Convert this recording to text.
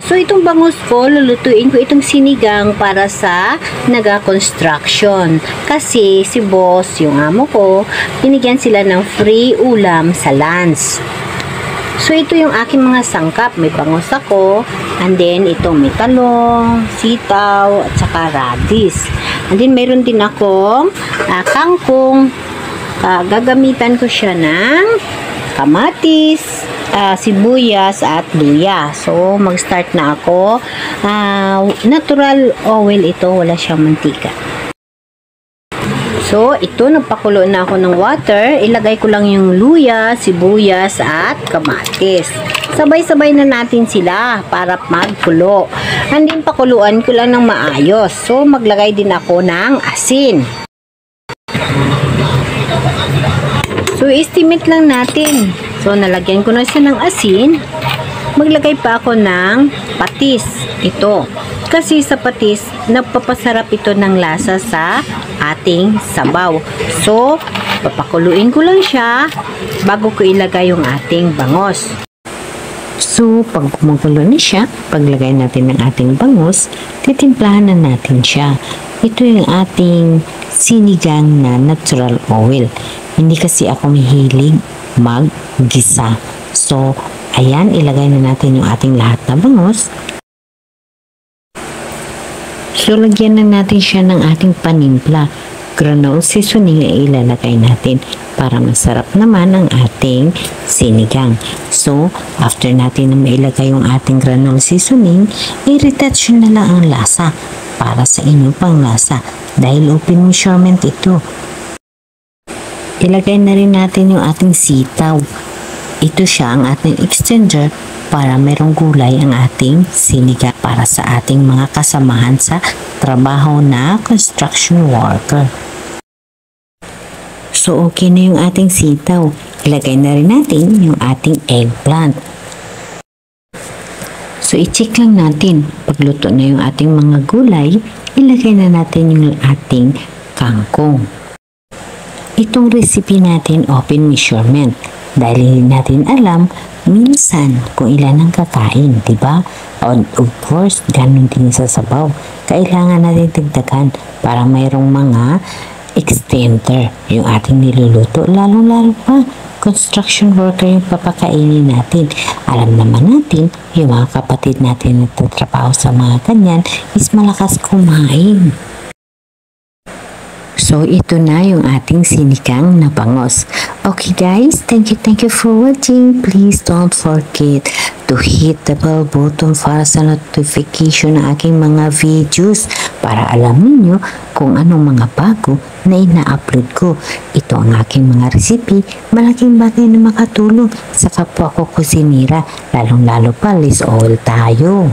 So, itong bangus ko, lulutuin ko itong sinigang para sa naga-construction. Kasi si boss, yung amo ko, binigyan sila ng free ulam sa lunch. So, ito yung aking mga sangkap. May bangus ako, and then itong may talong, sitaw, at saka radish. And then, mayroon din akong kangkong. Gagamitan ko siya ng kamatis, sibuyas at luya. So, mag-start na ako. Natural oil ito, wala siyang mantika. So, ito, nagpakulo na ako ng water. Ilagay ko lang yung luya, sibuyas at kamatis. Sabay-sabay na natin sila para magkulo. And then, pakuluan ko lang ng maayos. So, maglagay din ako ng asin. So, estimate lang natin. So, nalagyan ko na siya ng asin. Maglagay pa ako ng patis. Ito. Kasi sa patis, nagpapasarap ito ng lasa sa ating sabaw. So, papakuluin ko lang siya bago ko ilagay yung ating bangus. So, pag kumukulo na siya, paglagay natin ng ating bangus, titimplahan na natin siya. Ito yung ating sinigang na natural oil. Hindi kasi ako mahilig mag-gisa. So, ayan, ilagay na natin yung ating lahat na bangus. So, lagyan na natin siya ng ating panimpla. Granola seasoning ay ilalagay natin para masarap naman ang ating sinigang. So, after natin na mailagay yung ating granola seasoning, i-retouch na lang ang lasa para sa inyong pang lasa dahil open measurement ito. Ilagay na rin natin yung ating sitaw. Ito siya ang ating extender para merong gulay ang ating sinigang para sa ating mga kasamahan sa trabaho na construction worker. So, okay na yung ating sitaw. Ilagay na rin natin yung ating eggplant. So, i-check lang natin. Pagluto na yung ating mga gulay, ilagay na natin yung ating kangkong. Itong recipe natin, open measurement. Dahil hindi natin alam, minsan kung ilan ang kakain, diba? Of course, ganun din sa sabaw. Kailangan natin dagdagan para mayroong mga extender yung ating niluluto. Lalong-lalo pa, construction worker yung papakainin natin. Alam naman natin, yung mga kapatid natin na nagtatrabaho sa mga kanyan is malakas kumain. So, ito na yung ating sinigang na bangus. Okay guys, thank you for watching. Please don't forget to hit the bell button para sa notification ng aking mga videos para alam niyo kung anong mga bago na ina-upload ko. Ito ang aking mga recipe, malaking bagay na makatulong sa kapwa ko kusinira, lalong-lalo pa, less oil tayo.